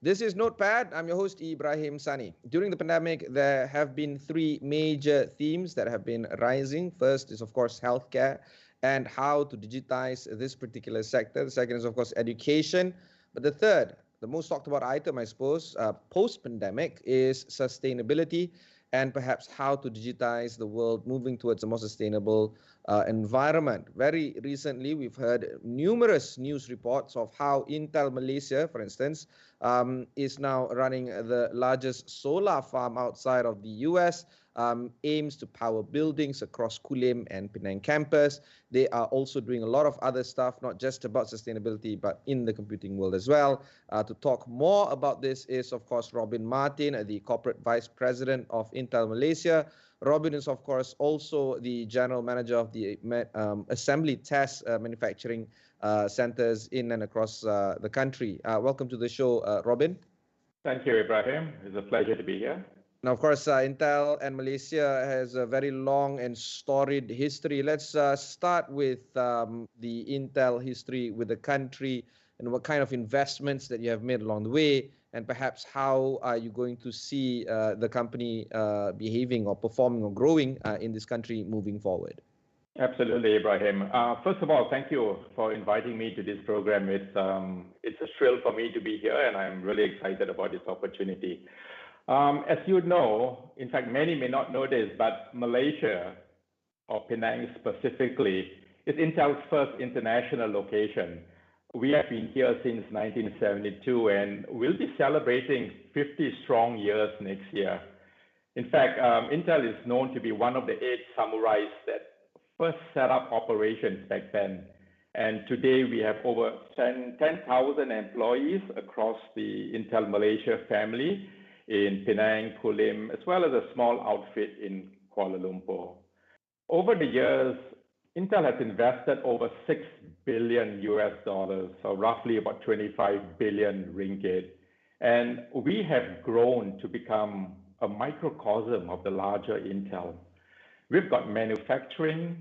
This is Notepad. I'm your host, Ibrahim Sani. During the pandemic, there have been three major themes that have been rising. First is, of course, healthcare and how to digitize this particular sector. The second is, of course, education. But the third, the most talked about item, I suppose, post-pandemic is sustainability and perhaps how to digitize the world moving towards a more sustainable environment. Very recently, we've heard numerous news reports of how Intel Malaysia, for instance, is now running the largest solar farm outside of the US, aims to power buildings across Kulim and Penang campus. They are also doing a lot of other stuff, not just about sustainability, but in the computing world as well. To talk more about this is, of course, Robin Martin, the Corporate Vice President of Intel Malaysia. Robin is, of course, also the General Manager of the Assembly Test Manufacturing Centers in and across the country. Welcome to the show, Robin. Thank you, Ibrahim. It's a pleasure to be here. Now, of course, Intel and Malaysia has a very long and storied history. Let's start with the Intel history with the country and what kind of investments that you have made along the way, and perhaps how are you going to see the company behaving or performing or growing in this country moving forward? Absolutely, Ibrahim. First of all, thank you for inviting me to this program. It's a thrill for me to be here, and I'm really excited about this opportunity. As you know, in fact, many may not know this, but Malaysia, or Penang specifically, is Intel's first international location. We have been here since 1972, and we'll be celebrating 50 strong years next year. In fact, Intel is known to be one of the 8 samurais that first set up operations back then. And today we have over 10,000 employees across the Intel Malaysia family in Penang, Kulim, as well as a small outfit in Kuala Lumpur. Over the years, Intel has invested over $6 billion US, so roughly about 25 billion ringgit. And we have grown to become a microcosm of the larger Intel. We've got manufacturing,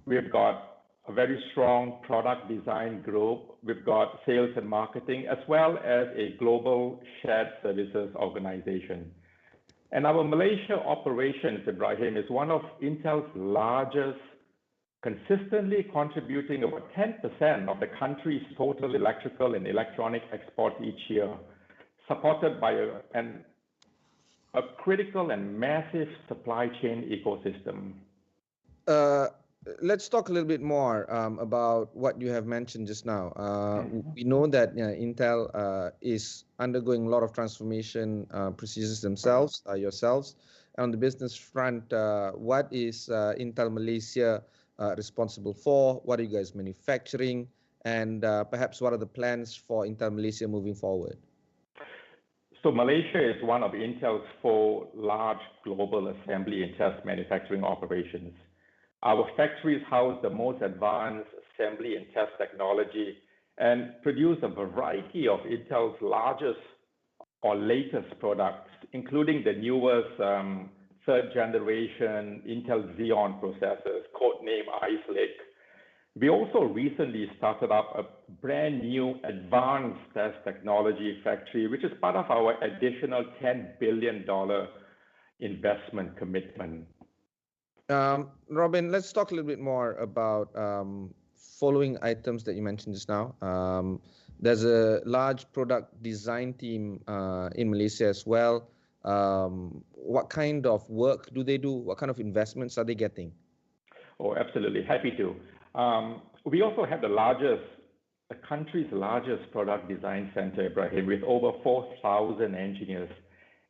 we've got a very strong product design group, we've got sales and marketing, as well as a global shared services organization. And our Malaysia operations, Ibrahim, is one of Intel's largest, consistently contributing about 10% of the country's total electrical and electronic export each year, supported by a critical and massive supply chain ecosystem. Let's talk a little bit more about what you have mentioned just now. We know that Intel is undergoing a lot of transformation procedures themselves, yourselves. On the business front, what is Intel Malaysia responsible for? What are you guys manufacturing? And perhaps what are the plans for Intel Malaysia moving forward? So Malaysia is one of Intel's 4 large global assembly and test manufacturing operations. Our factories house the most advanced assembly and test technology and produce a variety of Intel's largest or latest products, including the newest 3rd generation Intel Xeon processors, codename Ice Lake. We also recently started up a brand new advanced test technology factory, which is part of our additional $10 billion investment commitment. Robin, let's talk a little bit more about following items that you mentioned just now. There's a large product design team in Malaysia as well. What kind of work do they do? What kind of investments are they getting? Oh, absolutely. Happy to. We also have the country's largest product design center, Ibrahim, with over 4,000 engineers.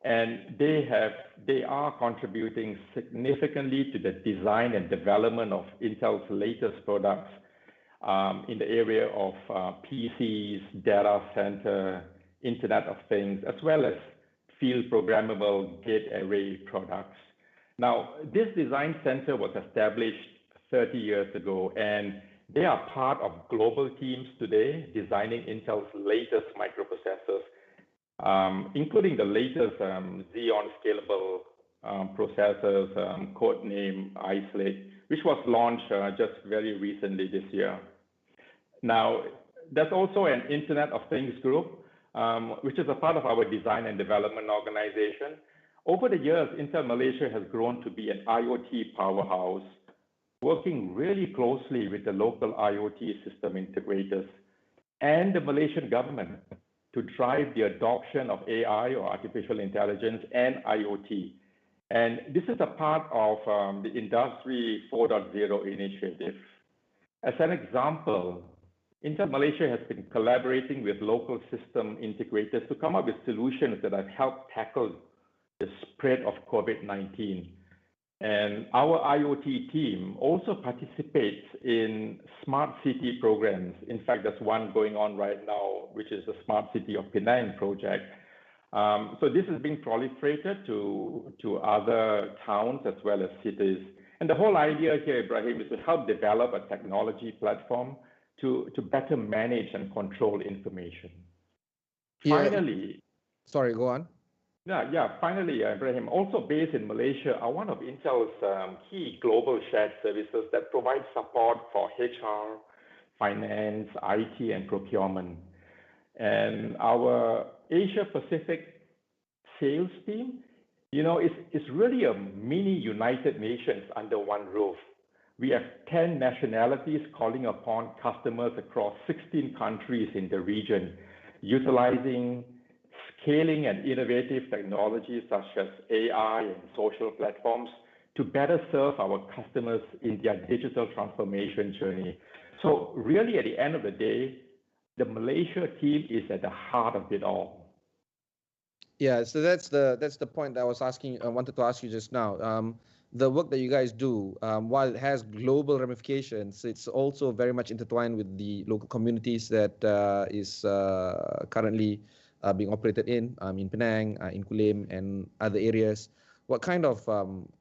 And they are contributing significantly to the design and development of Intel's latest products in the area of PCs, data center, Internet of Things, as well as field programmable gate array products. Now, this design center was established 30 years ago, and they are part of global teams today designing Intel's latest microprocessors, including the latest Xeon scalable processors, codename Ice Lake, which was launched just very recently this year. Now, there's also an Internet of Things group, which is a part of our design and development organization. Over the years, Intel Malaysia has grown to be an IoT powerhouse, working really closely with the local IoT system integrators and the Malaysian government to drive the adoption of AI or artificial intelligence and IoT. And this is a part of the Industry 4.0 initiative. As an example, Intel Malaysia has been collaborating with local system integrators to come up with solutions that have helped tackle the spread of COVID-19. And our IoT team also participates in smart city programs. In fact, there's one going on right now, which is the Smart City of Penang project. So this is being proliferated to other towns as well as cities. And the whole idea here, Ibrahim, is to help develop a technology platform to better manage and control information. Yeah. Finally, sorry, go on. Finally, Ibrahim, also based in Malaysia, are one of Intel's key global shared services that provide support for HR, finance, IT, and procurement. And our Asia Pacific sales team, it's really a mini United Nations under one roof. We have 10 nationalities calling upon customers across 16 countries in the region, utilizing scaling and innovative technologies such as AI and social platforms to better serve our customers in their digital transformation journey. So really, at the end of the day, the Malaysia team is at the heart of it all. Yeah, so that's the point that I wanted to ask you just now. The work that you guys do, while it has global ramifications, it's also very much intertwined with the local communities that is currently being operated in Penang, in Kulim, and other areas. What kind of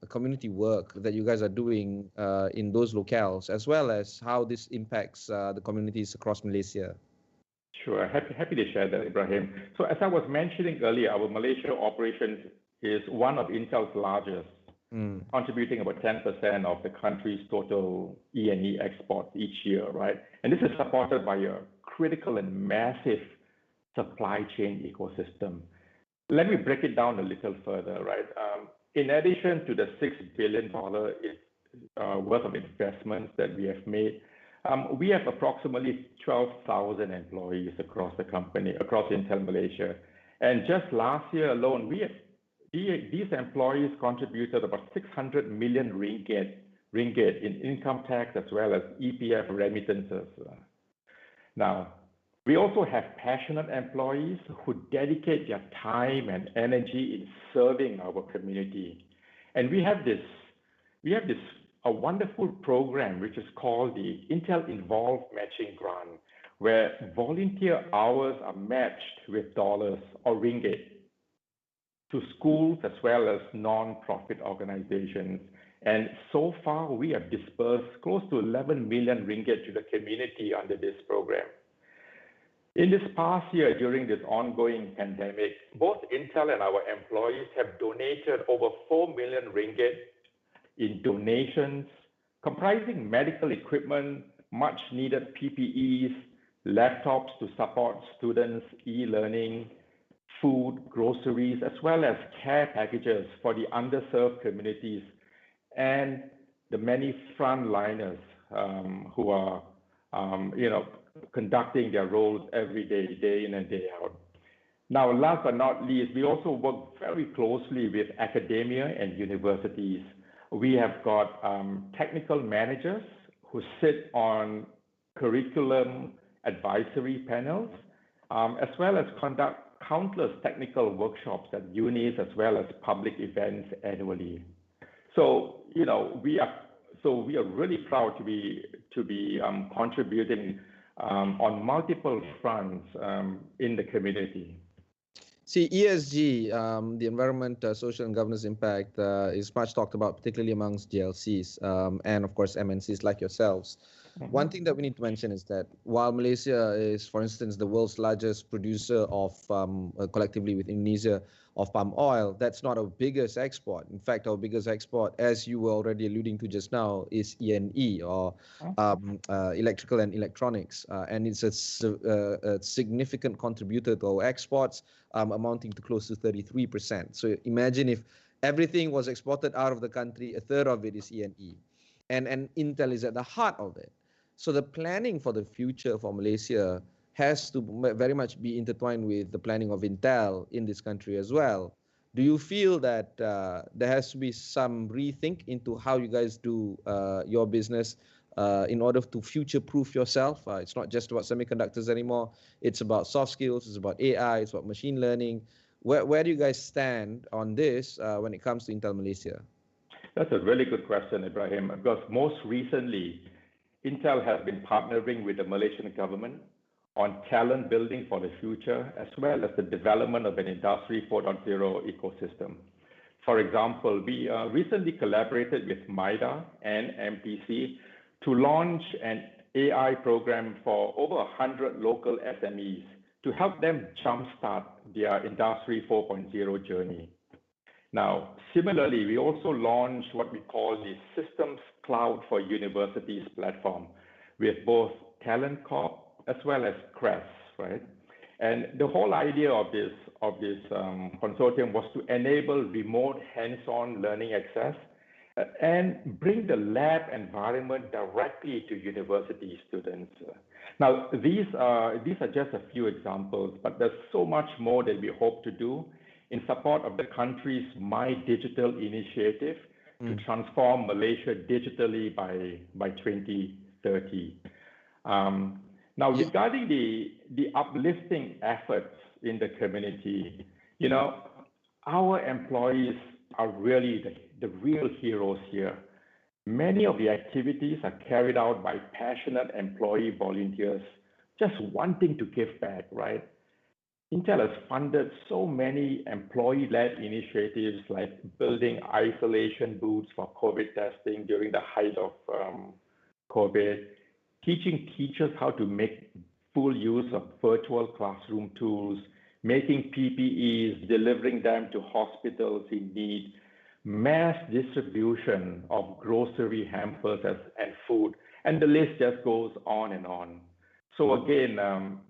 community work that you guys are doing in those locales, as well as how this impacts the communities across Malaysia? Sure, happy to share that, Ibrahim. So as I was mentioning earlier, our Malaysia operation is one of Intel's largest, contributing about 10% of the country's total E&E exports each year, right? And this is supported by a critical and massive supply chain ecosystem. Let me break it down a little further, right? In addition to the $6 billion worth of investments that we have made, we have approximately 12,000 employees across the company, across Intel Malaysia. And just last year alone, these employees contributed about 600 million ringgit in income tax as well as EPF remittances. Now, we also have passionate employees who dedicate their time and energy in serving our community. And we have a wonderful program which is called the Intel Involved Matching Grant, where volunteer hours are matched with dollars or ringgit to schools as well as non-profit organizations. And so far, we have dispersed close to 11 million ringgit to the community under this program. In this past year, during this ongoing pandemic, both Intel and our employees have donated over 4 million ringgit in donations, comprising medical equipment, much needed PPEs, laptops to support students' e-learning, food, groceries, as well as care packages for the underserved communities and the many frontliners who are, conducting their roles every day, day in and day out. Now, last but not least, we also work very closely with academia and universities. We have got technical managers who sit on curriculum advisory panels, as well as conduct countless technical workshops at unis as well as public events annually. So, we are really proud to be contributing on multiple fronts in the community. See, ESG, the environment, social and governance impact is much talked about, particularly amongst GLCs and, of course, MNCs like yourselves. Mm-hmm. One thing that we need to mention is that while Malaysia is, for instance, the world's largest producer of, collectively with Indonesia, of palm oil. That's not our biggest export. In fact, our biggest export, as you were already alluding to just now, is E&E, or electrical and electronics. And it's a significant contributor to our exports, amounting to close to 33%. So imagine if everything was exported out of the country, a third of it is E&E. And Intel is at the heart of it. So the planning for the future for Malaysia has to very much be intertwined with the planning of Intel in this country as well. Do you feel that there has to be some rethink into how you guys do your business in order to future-proof yourself? It's not just about semiconductors anymore. It's about soft skills. It's about AI. It's about machine learning. Where do you guys stand on this when it comes to Intel Malaysia? That's a really good question, Ibrahim, because most recently, Intel has been partnering with the Malaysian government on talent building for the future, as well as the development of an Industry 4.0 ecosystem. For example, we recently collaborated with MIDA and MPC to launch an AI program for over 100 local SMEs to help them jumpstart their Industry 4.0 journey. Now, similarly, we also launched what we call the Systems Cloud for Universities platform with both Talent Corp as well as CRES, right? And the whole idea of this consortium was to enable remote hands-on learning access and bring the lab environment directly to university students. Now, these are just a few examples, but there's so much more that we hope to do in support of the country's My Digital initiative to transform Malaysia digitally by 2030. Now, regarding the uplifting efforts in the community, our employees are really the real heroes here. Many of the activities are carried out by passionate employee volunteers just wanting to give back, right? Intel has funded so many employee-led initiatives like building isolation booths for COVID testing during the height of COVID, teaching teachers how to make full use of virtual classroom tools, making PPEs, delivering them to hospitals in need, mass distribution of grocery hampers and food, and the list just goes on and on. So again, I'm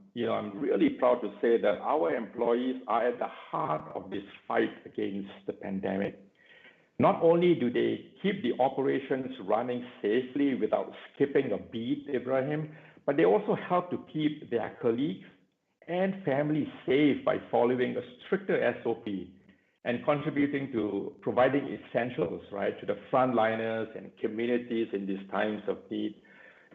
really proud to say that our employees are at the heart of this fight against the pandemic. Not only do they keep the operations running safely without skipping a beat, Ibrahim, but they also help to keep their colleagues and families safe by following a stricter SOP and contributing to providing essentials, right, to the frontliners and communities in these times of need.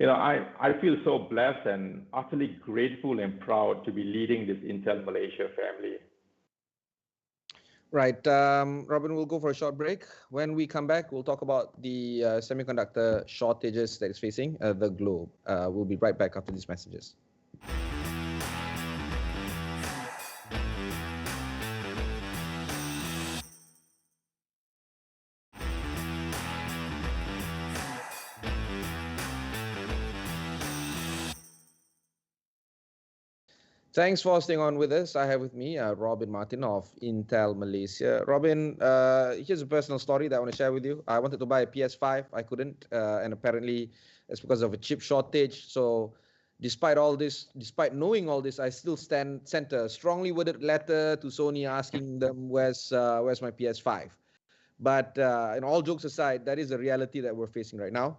I feel so blessed and utterly grateful and proud to be leading this Intel Malaysia family. Right. Robin, we'll go for a short break. When we come back, we'll talk about the semiconductor shortages that is facing the globe. We'll be right back after these messages. Thanks for staying on with us. I have with me Robin Martin of Intel Malaysia. Robin, here's a personal story that I want to share with you. I wanted to buy a PS5. I couldn't, and apparently it's because of a chip shortage. So despite all this, despite knowing all this, I still sent a strongly worded letter to Sony asking them where's my PS5. But all jokes aside, that is a reality that we're facing right now.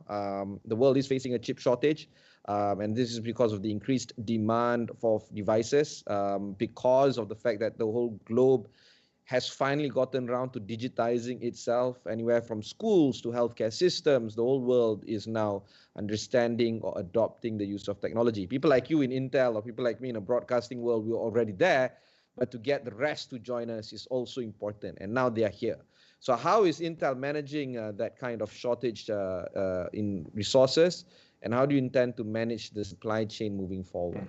The world is facing a chip shortage. And this is because of the increased demand for devices, because of the fact that the whole globe has finally gotten around to digitizing itself. Anywhere from schools to healthcare systems, the whole world is now understanding or adopting the use of technology. People like you in Intel or people like me in a broadcasting world, we're already there. But to get the rest to join us is also important. And now they are here. So how is Intel managing that kind of shortage in resources? And how do you intend to manage the supply chain moving forward?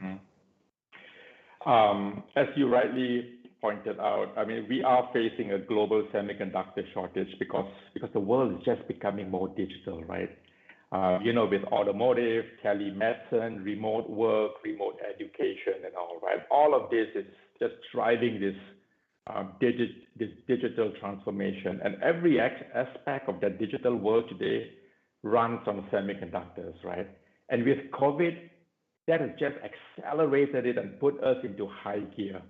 As you rightly pointed out, I mean, we are facing a global semiconductor shortage because the world is just becoming more digital, right? With automotive, telemedicine, remote work, remote education, and all, right? All of this is just driving this this digital transformation. And every aspect of that digital world today runs on semiconductors, right? And with COVID, that has just accelerated it and put us into high gear.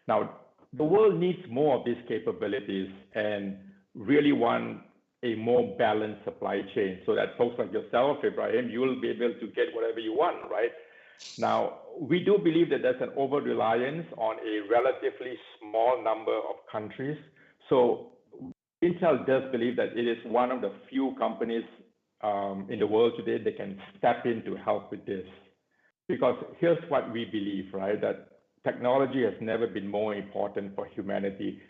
Now, the world needs more of these capabilities and really want a more balanced supply chain so that folks like yourself, Ibrahim, you will be able to get whatever you want, right? Now, we do believe that there's an over-reliance on a relatively small number of countries. So Intel does believe that it is one of the few companies in the world today that can step in to help with this. Because here's what we believe, right? That technology has never been more important for humanity.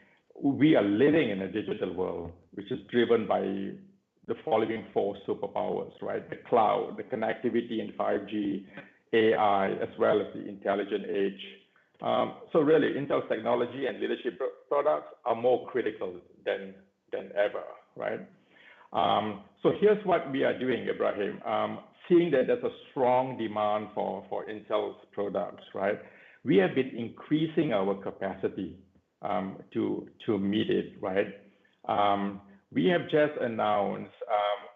We are living in a digital world, which is driven by the following four superpowers, right? The cloud, the connectivity in 5G, AI, as well as the intelligent age. So really, Intel's technology and leadership products are more critical than ever, right? So here's what we are doing, Ibrahim. Seeing that there's a strong demand for Intel's products, right? We have been increasing our capacity to meet it, right? We have just announced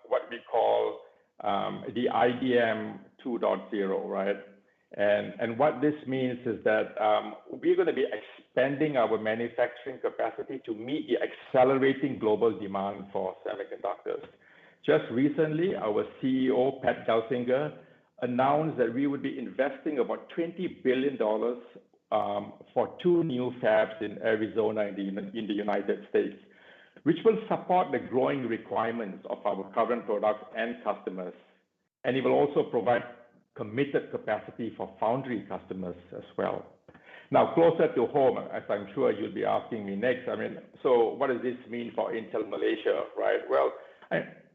what we call the IDM 2.0, right? And what this means is that we're going to be expanding our manufacturing capacity to meet the accelerating global demand for semiconductors. Just recently, our CEO, Pat Gelsinger, announced that we would be investing about $20 billion for 2 new fabs in Arizona in the United States, which will support the growing requirements of our current products and customers. And it will also provide committed capacity for foundry customers as well. Now, closer to home, as I'm sure you'll be asking me next, I mean, so what does this mean for Intel Malaysia, right? Well,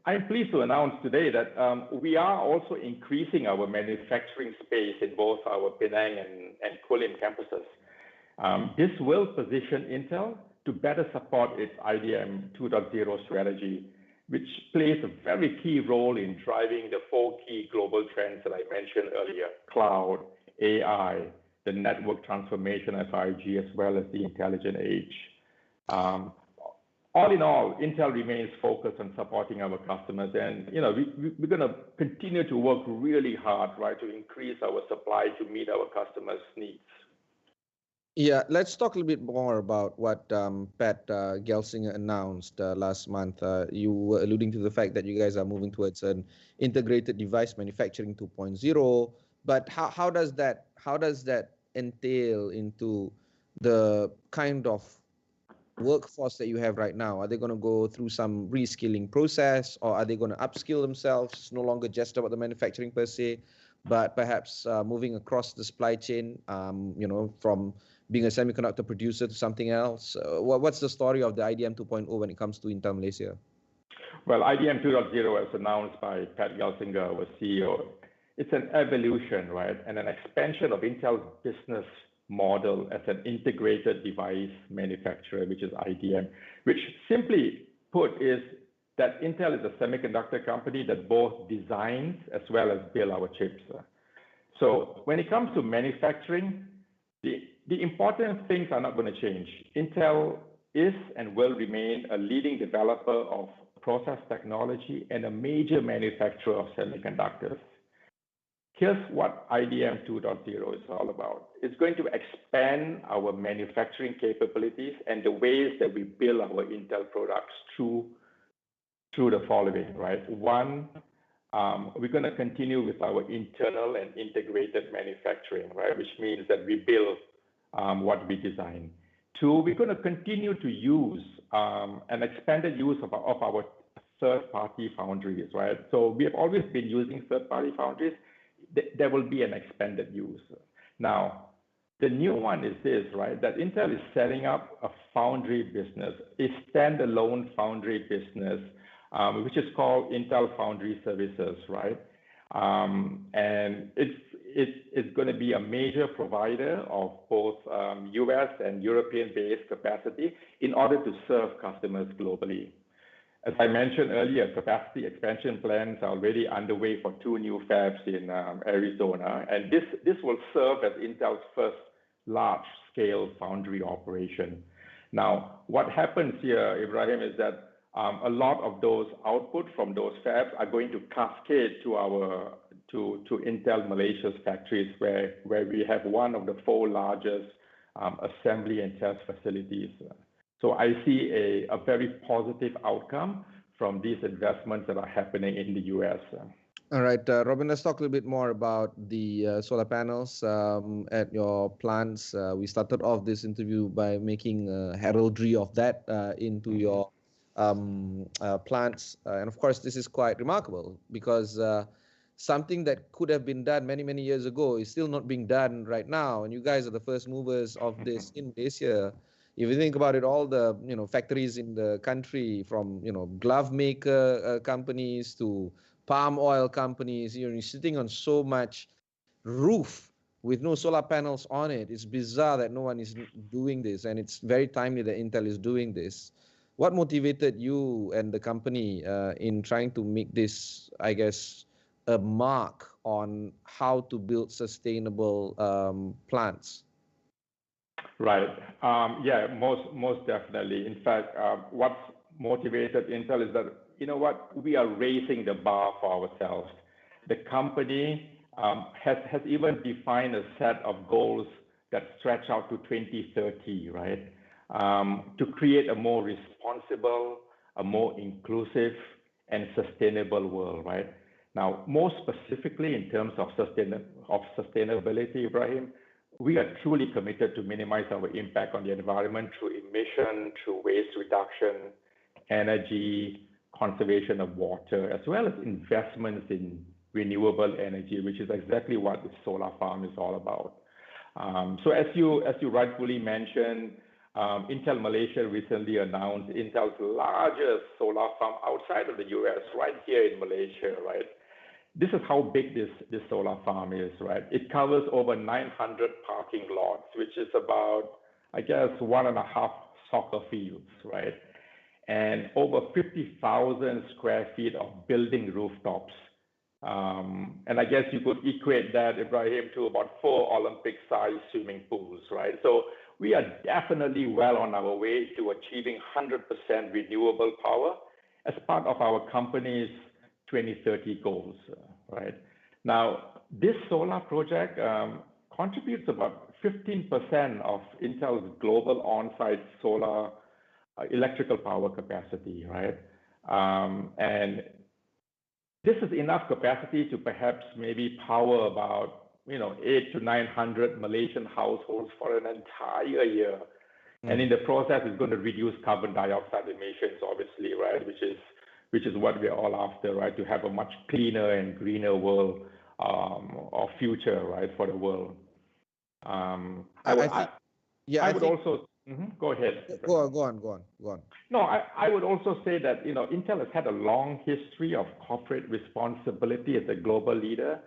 I'm pleased to announce today that we are also increasing our manufacturing space in both our Penang and Kulim campuses. This will position Intel to better support its IDM 2.0 strategy, which plays a very key role in driving the 4 key global trends that I mentioned earlier: cloud, AI, the network transformation of 5G, as well as the intelligent age. All in all, Intel remains focused on supporting our customers, and we're going to continue to work really hard, right, to increase our supply to meet our customers' needs. Yeah, let's talk a little bit more about what Pat Gelsinger announced last month. You were alluding to the fact that you guys are moving towards an integrated device manufacturing 2.0, but how does that entail into the kind of workforce that you have right now? Are they going to go through some reskilling process, or are they going to upskill themselves? It's no longer just about the manufacturing per se, but perhaps moving across the supply chain, from being a semiconductor producer to something else. What's the story of the IDM 2.0 when it comes to Intel Malaysia? Well, IDM 2.0, as announced by Pat Gelsinger, our CEO, it's an evolution, right, and an expansion of Intel's business model as an integrated device manufacturer, which is IDM, which simply put is that Intel is a semiconductor company that both designs as well as build our chips. So when it comes to manufacturing, the important things are not going to change. Intel is and will remain a leading developer of process technology and a major manufacturer of semiconductors. Here's what IDM 2.0 is all about. It's going to expand our manufacturing capabilities and the ways that we build our Intel products through the following, right? One, we're going to continue with our internal and integrated manufacturing, right? Which means that we build what we design. Two, we're going to continue to use an expanded use of our third-party foundries, right? So we have always been using third-party foundries. There will be an expanded use. Now, the new one is this, right? That Intel is setting up a foundry business, a standalone foundry business, which is called Intel Foundry Services, right? And it's going to be a major provider of both US and European-based capacity in order to serve customers globally. As I mentioned earlier, capacity expansion plans are already underway for 2 new fabs in Arizona, and this will serve as Intel's first large-scale foundry operation. Now, what happens here, Ibrahim, is that a lot of those output from those fabs are going to cascade to Intel Malaysia's factories, where we have one of the 4 largest assembly and test facilities. So I see a very positive outcome from these investments that are happening in the US. All right, Robin, let's talk a little bit more about the solar panels at your plants. We started off this interview by making heraldry of that into your plants. And of course, this is quite remarkable because something that could have been done many, many years ago is still not being done right now. And you guys are the first movers of this in Malaysia. If you think about it, all the factories in the country, from glove maker companies to palm oil companies, you're sitting on so much roof with no solar panels on it. It's bizarre that no one is doing this, and it's very timely that Intel is doing this. What motivated you and the company in trying to make this, I guess, a mark on how to build sustainable plants? Right. Yeah, most definitely. In fact, what's motivated Intel is that, we are raising the bar for ourselves. The company has even defined a set of goals that stretch out to 2030, right? To create a more responsible, a more inclusive, and sustainable world, right? Now, more specifically in terms of sustainability, Ibrahim, we are truly committed to minimize our impact on the environment through emission, through waste reduction, energy, conservation of water, as well as investments in renewable energy, which is exactly what the solar farm is all about. So as you rightfully mentioned, Intel Malaysia recently announced Intel's largest solar farm outside of the US, right here in Malaysia, right? This is how big this solar farm is, right? It covers over 900 parking lots, which is about, I guess, 1.5 soccer fields, right? And over 50,000 square feet of building rooftops. And I guess you could equate that, Ibrahim, to about 4 Olympic-sized swimming pools, right? So we are definitely well on our way to achieving 100% renewable power as part of our company's 2030 goals, right? Now, this solar project contributes about 15% of Intel's global on-site solar electrical power capacity, right? And this is enough capacity to perhaps maybe power about 800 to 900 Malaysian households for an entire year. And in the process, it's going to reduce carbon dioxide emissions, obviously, right? Which is what we're all after, right? To have a much cleaner and greener world or future, right, for the world. I would also go ahead. Go on. No, I would also say that Intel has had a long history of corporate responsibility as a global leader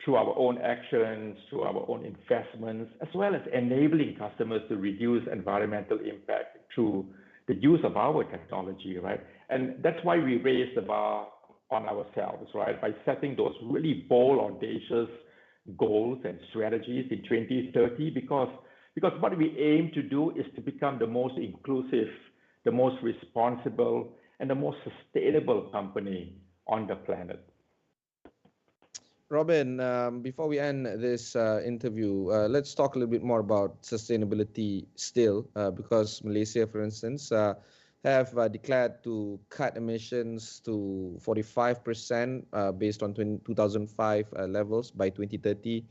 through our own actions, through our own investments, as well as enabling customers to reduce environmental impact through the use of our technology, right? And that's why we raised the bar on ourselves, right? By setting those really bold, audacious goals and strategies in 2030, because what we aim to do is to become the most inclusive, the most responsible, and the most sustainable company on the planet. Robin, before we end this interview, let's talk a little bit more about sustainability still, because Malaysia, for instance, have declared to cut emissions to 45% based on 2005 levels by 2030.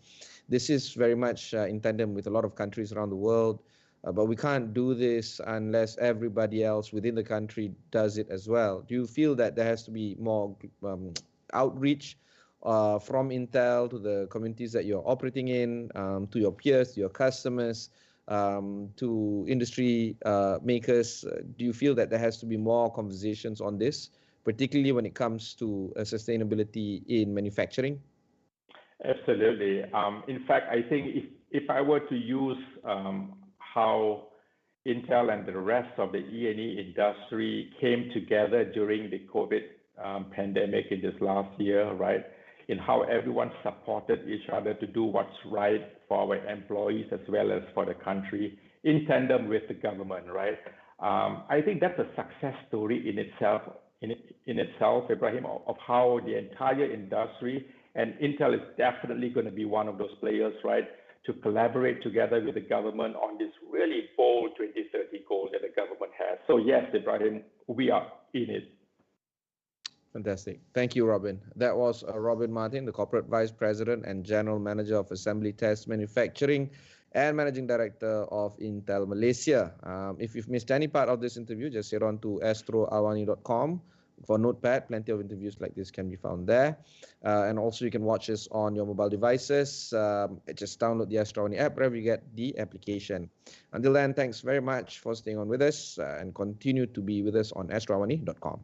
This is very much in tandem with a lot of countries around the world, but we can't do this unless everybody else within the country does it as well. Do you feel that there has to be more outreach from Intel to the communities that you're operating in, to your peers, to your customers, to industry makers? Do you feel that there has to be more conversations on this, particularly when it comes to sustainability in manufacturing? Absolutely. In fact, I think if I were to use how Intel and the rest of the E&E industry came together during the COVID pandemic in this last year, right? In how everyone supported each other to do what's right for our employees as well as for the country, in tandem with the government, right? I think that's a success story in itself, Ibrahim, of how the entire industry, and Intel is definitely going to be one of those players, right, to collaborate together with the government on this really bold 2030 goal that the government has. So yes, Ibrahim, we are in it. Fantastic. Thank you, Robin. That was Robin Martin, the Corporate Vice President and General Manager of Assembly Test Manufacturing and Managing Director of Intel Malaysia. If you've missed any part of this interview, just head on to astroawani.com for Notepad. Plenty of interviews like this can be found there. And also you can watch us on your mobile devices. Just download the Astro AWANI app wherever you get the application. Until then, thanks very much for staying on with us and continue to be with us on astroawani.com.